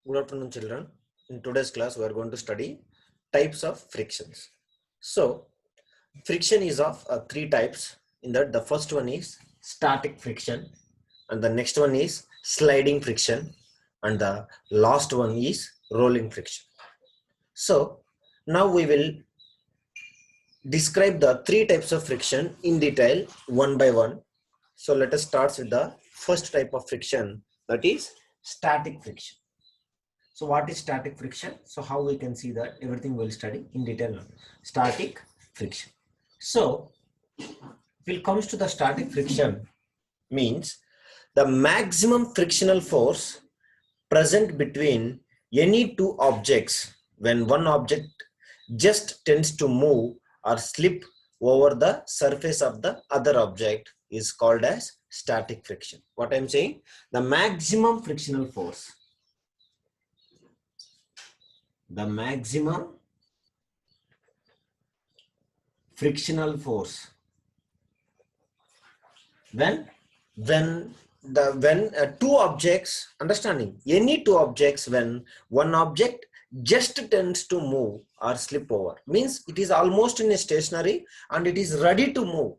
Good afternoon, children. In today's class, we are going to study types of frictions. So, friction is of three types. In that, the first one is static friction, and the next one is sliding friction, and the last one is rolling friction. So, now we will describe the three types of friction in detail one by one. So, let us start with the first type of friction, that is static friction. So what is static friction? So how we can see that everything we'll study in detail now. Static friction. So when it comes to the static friction means the maximum frictional force present between any two objects when one object just tends to move or slip over the surface of the other object is called as static friction. What I'm saying, the maximum frictional force, the maximum frictional force when two objects, understanding, any two objects, when one object just tends to move or slip over, means it is almost in a stationary and it is ready to move.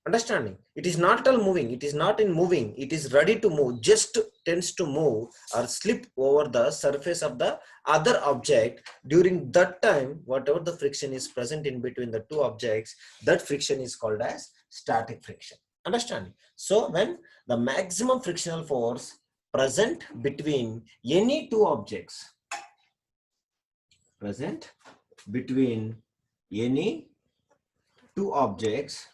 Understanding, it is not at all moving, it is not in moving, it is ready to move, just tends to move or slip over the surface of the other object. During that time, whatever the friction is present in between the two objects, that friction is called as static friction. Understanding, so when the maximum frictional force present between any two objects, present between any two objects,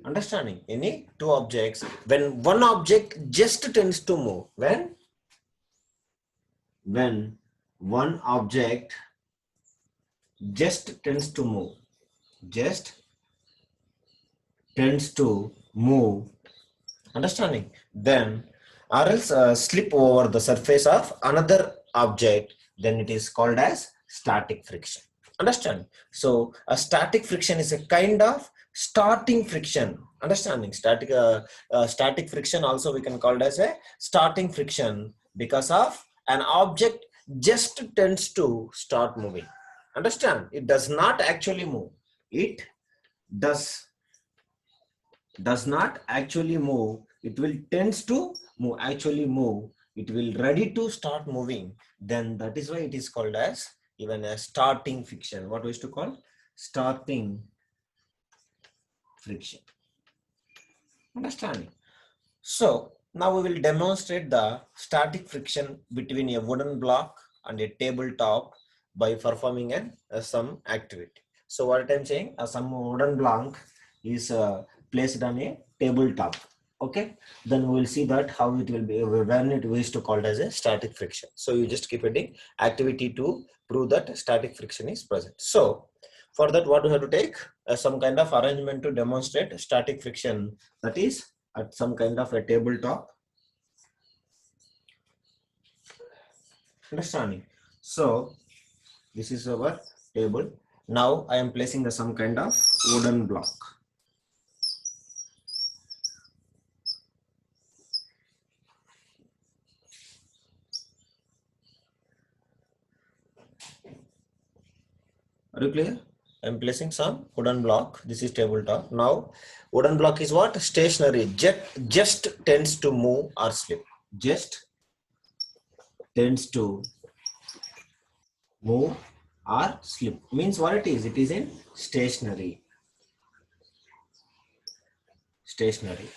understanding, any two objects, when one object just tends to move, when one object just tends to move, just tends to move, understanding, then or else slip over the surface of another object, then it is called as static friction. Understand, so a static friction is a kind of starting friction. Understanding, static friction also we can call it as a starting friction because of an object just tends to start moving. Understand, it does not actually move, it does not actually move, it will tends to move, actually move, it will ready to start moving, then that is why it is called as even a starting friction. What we used to call starting friction. Understanding, so now we will demonstrate the static friction between a wooden block and a tabletop by performing some activity. So what I'm saying, some wooden block is placed on a tabletop. Okay, then we will see that how it will be when it is to called as a static friction. So you just keep hitting activity to prove that static friction is present. So for that, what we have to take some kind of arrangement to demonstrate static friction, that is at some kind of a tabletop. Understanding, so this is our table. Now I am placing the some kind of wooden block. Are you clear? I am placing some wooden block. This is tabletop. Now wooden block is what? Stationary. Just tends to move or slip. Just tends to move or slip. Means what it is? It is in stationary. Stationary.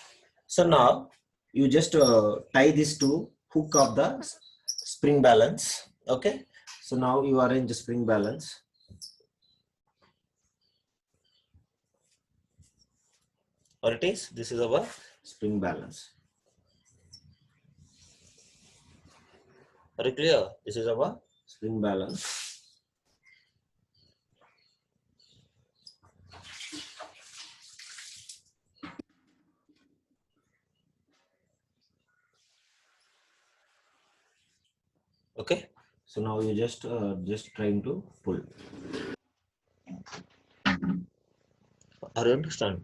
So now you just tie this to hook of the spring balance. Okay. So now you arrange the spring balance. Or it is, this is our spring balance. Are you clear? This is our spring balance. Okay. So now you just trying to pull. Are you understand?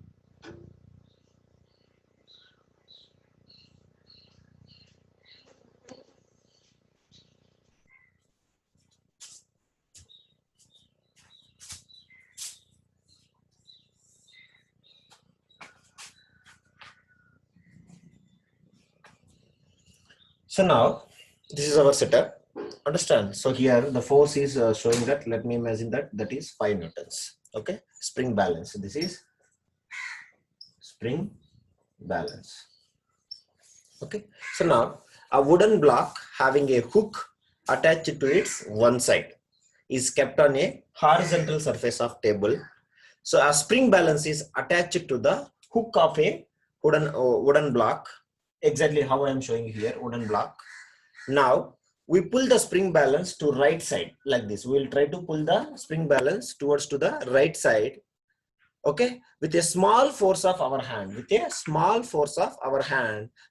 So now this is our setup. Understand? So here the force is showing that. Let me imagine that is 5 newtons. Okay, spring balance. So this is spring balance. Okay. So now a wooden block having a hook attached to its one side is kept on a horizontal surface of table. So a spring balance is attached to the hook of a wooden block. Exactly how I am showing here, wooden block. Now we pull the spring balance to right side like this. We will try to pull the spring balance towards to the right side. Okay, with a small force of our hand,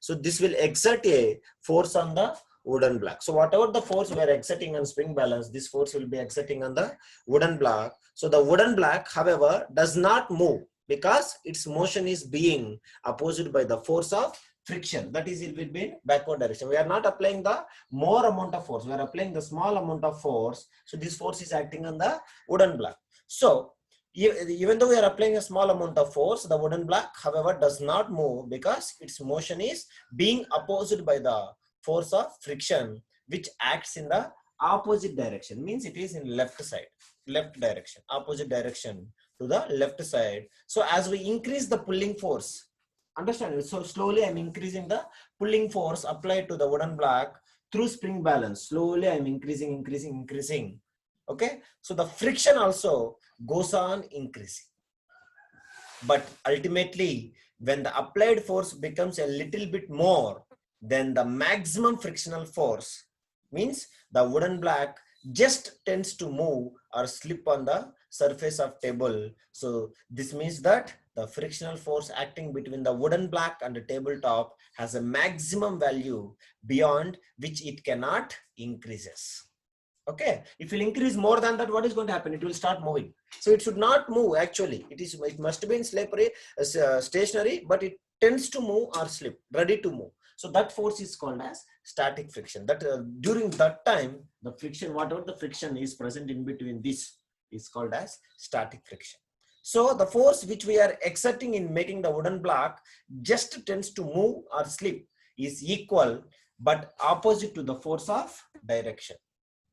so this will exert a force on the wooden block. So whatever the force we are exerting on spring balance, this force will be exerting on the wooden block. So the wooden block, however, does not move because its motion is being opposed by the force of friction. That is, it will be in backward direction. We are not applying the more amount of force, we are applying the small amount of force. So this force is acting on the wooden block. So even though we are applying a small amount of force, the wooden block, however, does not move because its motion is being opposed by the force of friction, which acts in the opposite direction. Means it is in left direction, opposite direction to the left side. So as we increase the pulling force, understand? So slowly I'm increasing the pulling force applied to the wooden block through spring balance. Slowly I'm increasing. Okay, so the friction also goes on increasing, but ultimately when the applied force becomes a little bit more than the maximum frictional force, means the wooden block just tends to move or slip on the surface of table. So this means that the frictional force acting between the wooden block and the tabletop has a maximum value beyond which it cannot increases. Okay, if you increase more than that, what is going to happen? It will start moving. So it should not move. Actually, it must be in slippery, stationary, but it tends to move or slip, ready to move. So that force is called as static friction. That during that time, the friction, whatever the friction is present in between this, is called as static friction. So the force which we are exerting in making the wooden block just tends to move or slip is equal but opposite to the force of direction.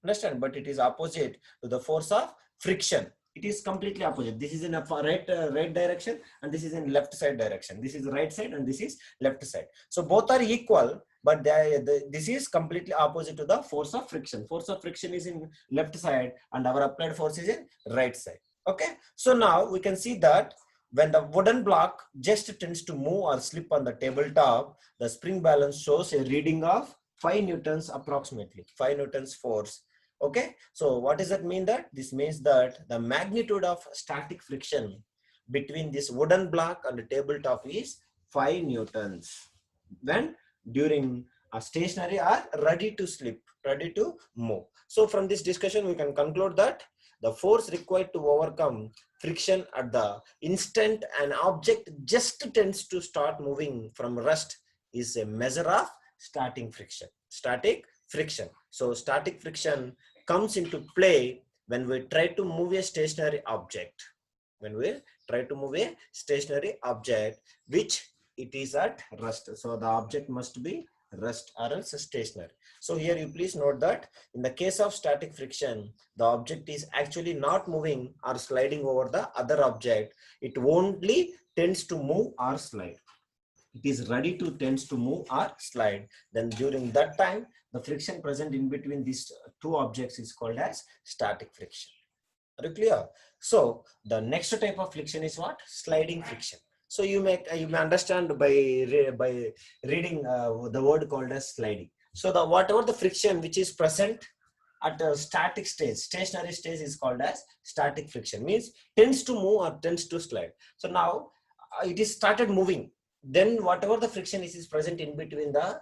Understand? But it is opposite to the force of friction. It is completely opposite. This is in a right direction and this is in left side direction. This is right side and this is left side. So both are equal, but this is completely opposite to the force of friction. Force of friction is in left side and our applied force is in right side. Okay. So now we can see that when the wooden block just tends to move or slip on the tabletop, the spring balance shows a reading of 5 newtons approximately, 5 newtons force. Okay, so what does that mean? That this means that the magnitude of static friction between this wooden block and the tabletop is 5 newtons when during a stationary or ready to slip, ready to move. So from this discussion we can conclude that the force required to overcome friction at the instant an object just tends to start moving from rest is a measure of static friction. So static friction comes into play when we try to move a stationary object. Which it is at rest. So the object must be rest or else stationary. So here you please note that in the case of static friction, the object is actually not moving or sliding over the other object. It only tends to move or slide. It is ready to tends to move or slide. Then during that time, the friction present in between these two objects is called as static friction. Are you clear? So the next type of friction is what? Sliding friction. So you may understand by reading the word called as sliding. So the whatever the friction which is present at a static stage, stationary stage is called as static friction. Means tends to move or tends to slide. So now it is started moving. Then whatever the friction is present in between the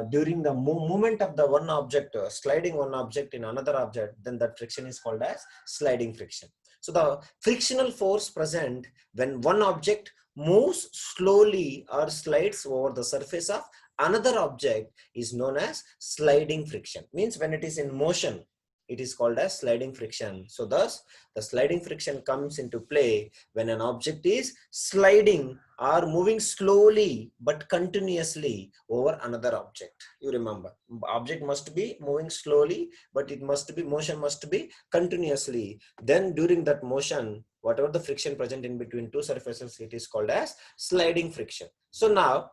during the movement of the one object, sliding one object in another object, then that friction is called as sliding friction. So the frictional force present when one object moves slowly or slides over the surface of another object is known as sliding friction. Means when it is in motion, it is called as sliding friction. So thus the sliding friction comes into play when an object is sliding or moving slowly but continuously over another object. You remember, object must be moving slowly, but it must be, motion must be continuously. Then during that motion, whatever the friction present in between two surfaces, it is called as sliding friction. So now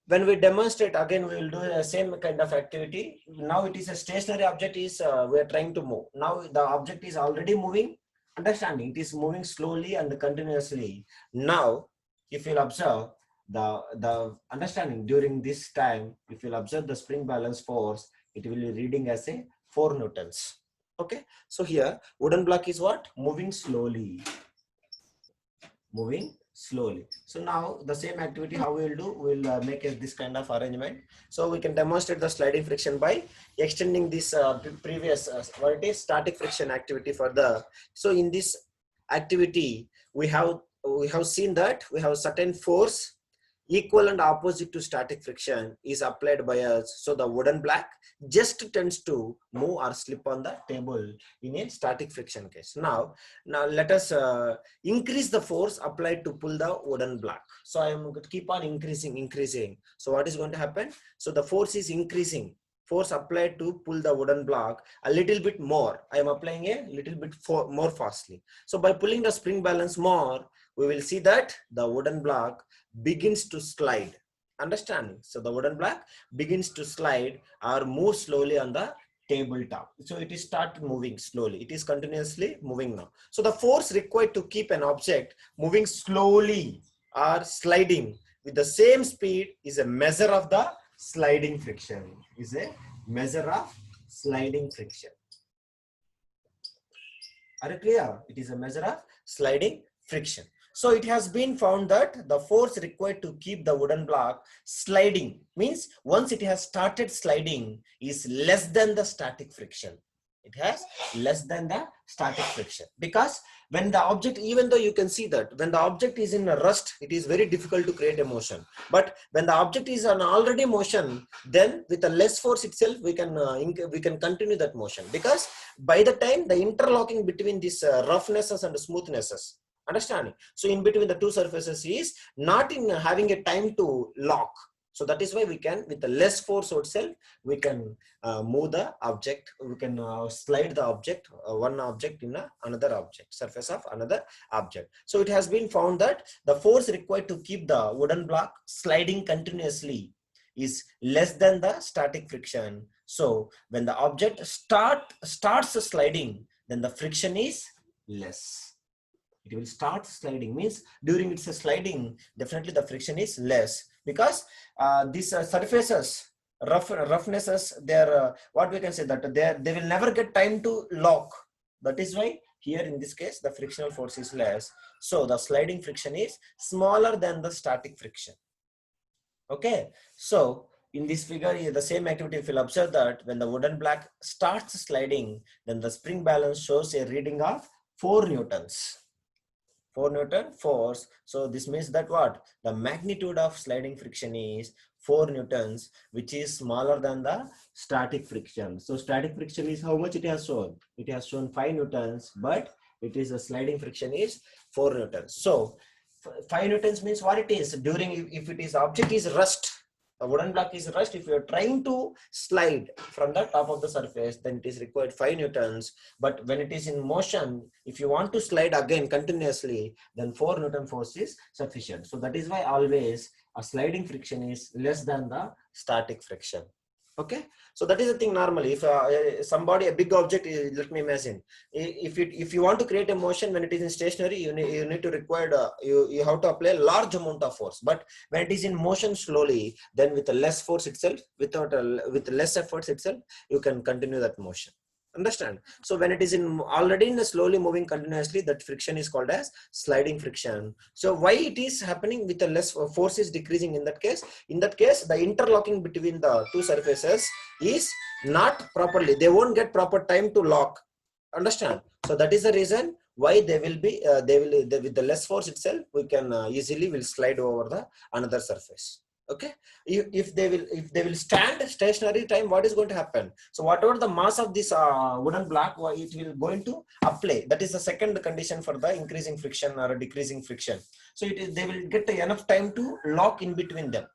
when we demonstrate again, we will do the same kind of activity. Now it is a stationary object is we are trying to move. Now the object is already moving. Understanding, it is moving slowly and continuously. Now if you'll observe the understanding during this time, if you'll observe the spring balance force, it will be reading as a 4 newtons. Okay, so here wooden block is what? Moving slowly. Moving slowly. So now the same activity, how we will do, we will make this kind of arrangement. So we can demonstrate the sliding friction by extending this previous what it is, static friction activity for the. So in this activity we have seen that we have certain force equal and opposite to static friction is applied by us. So the wooden block just tends to move or slip on the table in a static friction case. Now let us increase the force applied to pull the wooden block. So I am going to keep on increasing. So what is going to happen? So the force is increasing. Force applied to pull the wooden block a little bit more. I am applying a little bit more fastly. So by pulling the spring balance more, we will see that the wooden block begins to slide. Understanding? So the wooden block begins to slide or move slowly on the tabletop. So it is start moving slowly. It is continuously moving now. So the force required to keep an object moving slowly or sliding with the same speed is a measure of the sliding friction. Is a measure of sliding friction. Are you clear? It is a measure of sliding friction. So it has been found that the force required to keep the wooden block sliding, means once it has started sliding, is less than the static friction. It has less than the static friction, because when the object, even though you can see that when the object is in a rest, it is very difficult to create a motion. But when the object is on already motion, then with a less force itself, we can continue that motion, because by the time the interlocking between these roughnesses and smoothnesses, understanding, so in between the two surfaces is not in having a time to lock. So that is why we can, with the less force itself, we can move the object, we can slide the object, one object in another object, surface of another object. So it has been found that the force required to keep the wooden block sliding continuously is less than the static friction. So when the object starts sliding, then the friction is less. It will start sliding, means during its sliding, definitely the friction is less, because these surfaces, roughnesses, they're what we can say that they will never get time to lock. That is why here in this case the frictional force is less. So the sliding friction is smaller than the static friction. Okay, so in this figure, the same activity, if you'll observe that when the wooden block starts sliding, then the spring balance shows a reading of 4 newtons. 4 Newton force. So this means that what? The magnitude of sliding friction is 4 newtons, which is smaller than the static friction. So static friction is how much it has shown? It has shown 5 newtons, but it is a sliding friction is 4 newtons. So 5 newtons means what it is? During, if it is object is rest, a wooden block is rest, if you are trying to slide from the top of the surface, then it is required 5 newtons. But when it is in motion, if you want to slide again continuously, then 4 Newton force is sufficient. So that is why always a sliding friction is less than the static friction. Okay, so that is the thing. Normally, if somebody, a big object, let me imagine, if you want to create a motion when it is in stationary, you need to require you have to apply a large amount of force. But when it is in motion slowly, then with a less force itself, with less efforts itself, you can continue that motion. Understand? So when it is in already in a slowly moving continuously, that friction is called as sliding friction. So why it is happening with a less force is decreasing in that case? In that case, the interlocking between the two surfaces is not properly. They won't get proper time to lock. Understand? So that is the reason why they will be with the less force itself, we can easily will slide over the another surface. Okay, if they will stand stationary time, what is going to happen? So whatever the mass of this wooden block, it will going to apply. That is the second condition for the increasing friction or decreasing friction. So they will get enough time to lock in between them,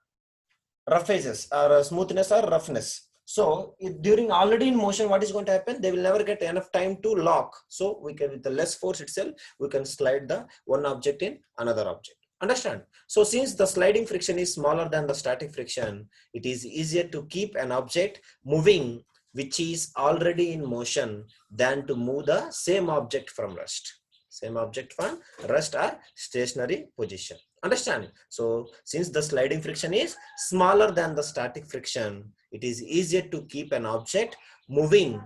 rough edges or smoothness or roughness. So during already in motion, what is going to happen? They will never get enough time to lock. So we can, with the less force itself, we can slide the one object in another object. Understand? So since the sliding friction is smaller than the static friction, it is easier to keep an object moving which is already in motion than to move the same object from rest. Same object from rest or stationary position. Understand? So since the sliding friction is smaller than the static friction, it is easier to keep an object moving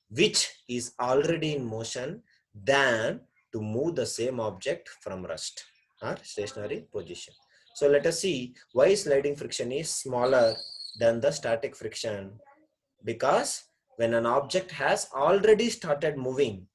which is already in motion than to move the same object from rest or stationary position. So let us see why sliding friction is smaller than the static friction. Because when an object has already started moving,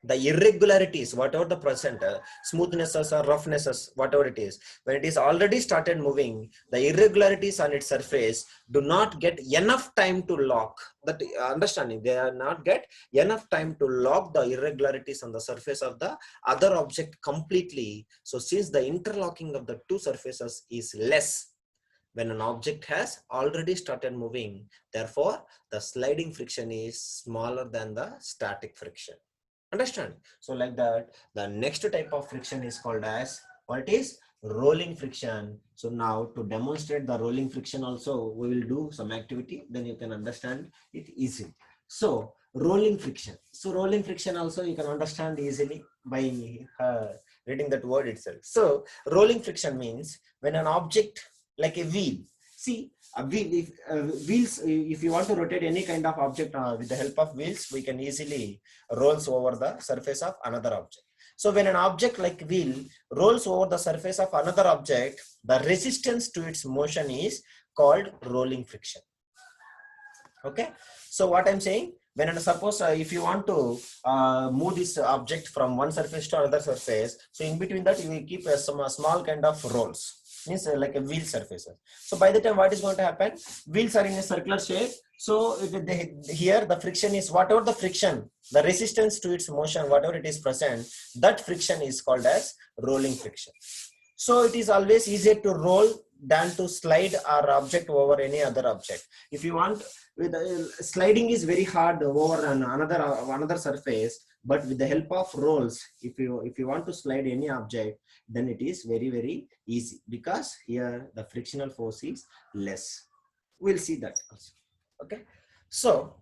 the irregularities, whatever the present, smoothnesses or roughnesses, whatever it is, when it is already started moving, the irregularities on its surface do not get enough time to lock. That understanding, they are not get enough time to lock the irregularities on the surface of the other object completely. So since the interlocking of the two surfaces is less when an object has already started moving, therefore the sliding friction is smaller than the static friction. Understand? So like that, the next type of friction is called as, what is rolling friction. So now to demonstrate the rolling friction also, we will do some activity, then you can understand it easily. So rolling friction. So rolling friction also you can understand easily by reading that word itself. So rolling friction means when an object like a wheel, see a wheel, if wheels, if you want to rotate any kind of object with the help of wheels, we can easily rolls over the surface of another object. So when an object like wheel rolls over the surface of another object, the resistance to its motion is called rolling friction. Okay, so what I'm saying, when suppose if you want to move this object from one surface to another surface, so in between that you will keep some small kind of rolls, means like a wheel surfaces. So by the time what is going to happen, wheels are in a circular shape. So here the friction is, whatever the friction, the resistance to its motion, whatever it is present, that friction is called as rolling friction. So it is always easier to roll than to slide our object over any other object. If you want, with sliding is very hard over another surface, but with the help of rolls, if you want to slide any object, then it is very easy, because here the frictional force is less. We'll see that also. Okay, so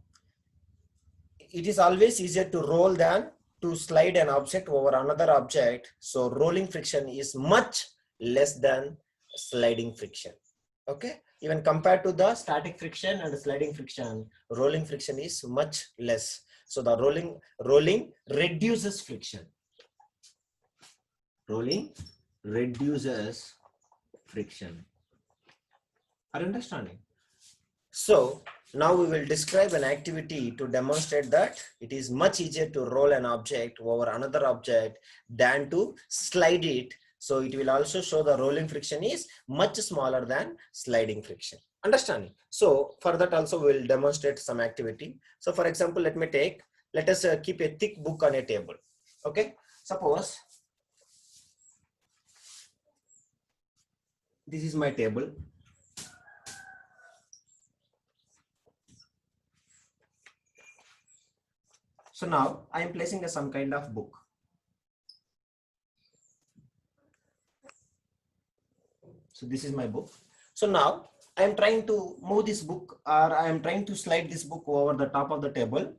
it is always easier to roll than to slide an object over another object. So rolling friction is much less than sliding friction. Okay, even compared to the static friction and the sliding friction, rolling friction is much less. So the rolling reduces friction. Rolling reduces friction. Are you understanding? So now we will describe an activity to demonstrate that it is much easier to roll an object over another object than to slide it. So it will also show the rolling friction is much smaller than sliding friction. Understanding? So for that also we will demonstrate some activity. So for example, let us keep a thick book on a table. Okay, suppose this is my table. So now I am placing some kind of book. So this is my book. So now I am trying to move this book, or I am trying to slide this book over the top of the table.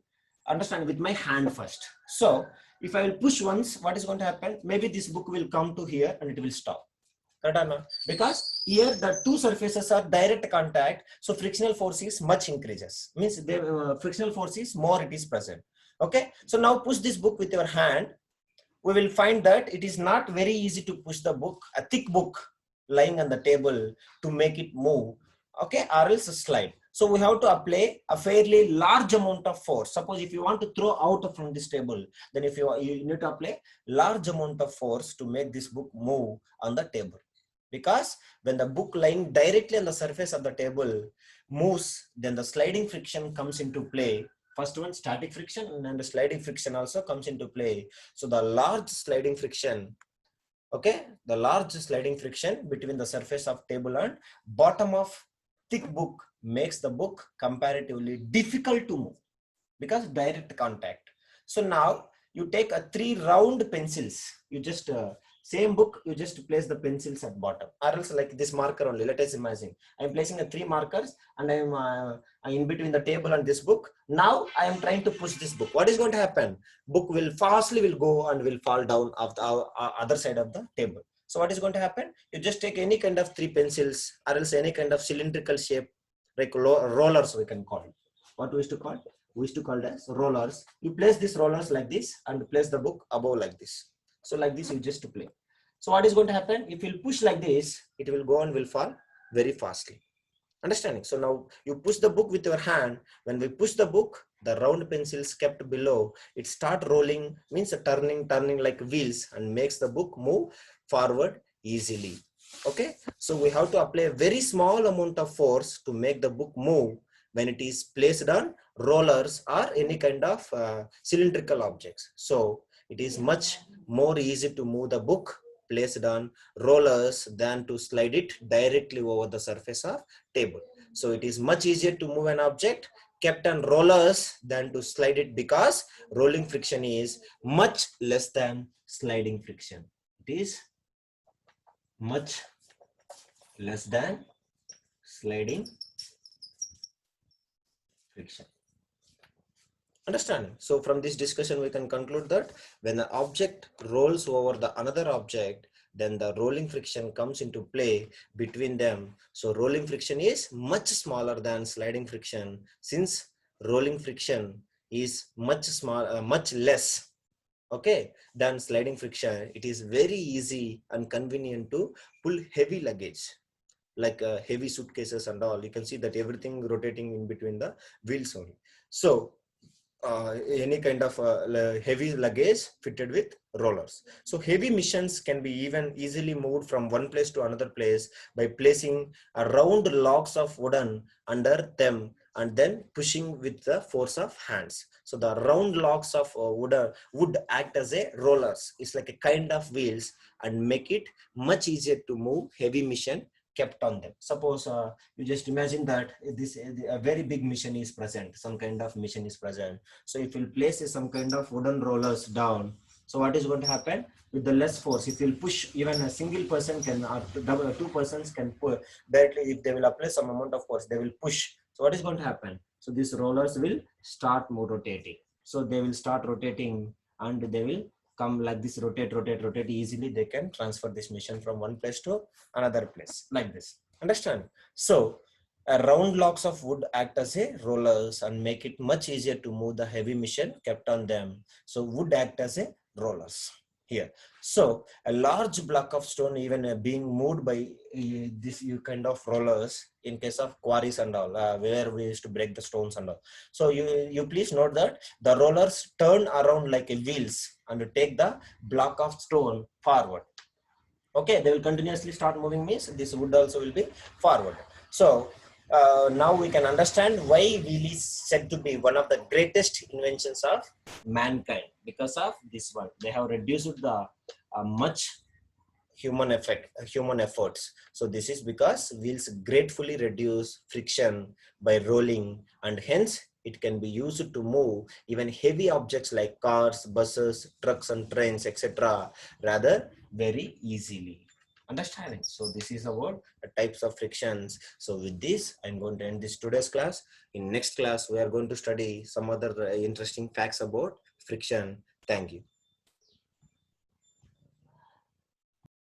Understand, with my hand first. So if I will push once, what is going to happen? Maybe this book will come to here and it will stop. Correct or not? Because here the two surfaces are direct contact, so frictional force is much increases. Means the frictional force is more, it is present. Okay, so now push this book with your hand. We will find that it is not very easy to push the book, a thick book lying on the table, to make it move. Okay, or else slide. So we have to apply a fairly large amount of force. Suppose if you want to throw out from this table, then you need to apply large amount of force to make this book move on the table. Because when the book lying directly on the surface of the table moves, then the sliding friction comes into play. First one, static friction, and then the sliding friction also comes into play. So the large sliding friction, okay, the large sliding friction between the surface of table and bottom of thick book makes the book comparatively difficult to move because direct contact. So now you take a 3 round pencils, you just same book, you just place the pencils at bottom, or else like this marker only. Let us imagine I'm placing a 3 markers and I'm in between the table and this book. Now I am trying to push this book. What is going to happen? Book will fastly will go and will fall down of the other side of the table. So what is going to happen? You just take any kind of 3 pencils, or else any kind of cylindrical shape, like rollers we can call it. What we used to call it? We used to call it as rollers. You place these rollers like this and place the book above like this. So like this you just to play. So what is going to happen? If you push like this, it will go and will fall very fastly. Understanding? So now you push the book with your hand. When we push the book, the round pencils kept below, it start rolling, means turning like wheels, and makes the book move forward easily. Okay, so we have to apply a very small amount of force to make the book move when it is placed on rollers or any kind of cylindrical objects. So it is much more easy to move the book placed on rollers than to slide it directly over the surface of table. So it is much easier to move an object kept on rollers than to slide it, because rolling friction is much less than sliding friction. It is much less than sliding friction. Understanding? So from this discussion we can conclude that when the object rolls over the another object, then the rolling friction comes into play between them. So rolling friction is much smaller than sliding friction. Since rolling friction is much less, okay, than sliding friction, it is very easy and convenient to pull heavy luggage, like heavy suitcases and all. You can see that everything rotating in between the wheels only. So any kind of heavy luggage fitted with rollers. So heavy missions can be even easily moved from one place to another place by placing a round logs of wooden under them and then pushing with the force of hands. So the round logs of wood act as a rollers. It's like a kind of wheels and make it much easier to move heavy mission kept on them. Suppose you just imagine that this a very big mission is present, some kind of mission is present. So if you place some kind of wooden rollers down, so what is going to happen? With the less force, if you push, even a single person can, or two persons can pull directly. If they will apply some amount of force, they will push. So what is going to happen? So these rollers will start rotating. So they will start rotating and they will come like this, rotate easily. They can transfer this mission from one place to another place like this. Understand? So round logs of wood act as a rollers and make it much easier to move the heavy mission kept on them. So wood act as a rollers here. So a large block of stone even being moved by this kind of rollers in case of quarries and all, where we used to break the stones and all. So you please note that the rollers turn around like a wheels and take the block of stone forward. Okay, they will continuously start moving, means this wood also will be forward. So now we can understand why wheel is said to be one of the greatest inventions of mankind, because of this one. They have reduced the much human efforts. So this is because wheels gratefully reduce friction by rolling, and hence it can be used to move even heavy objects like cars, buses, trucks and trains, etc. rather very easily. Understanding? So this is about the types of frictions. So with this I'm going to end this today's class. In next class we are going to study some other interesting facts about friction. Thank you.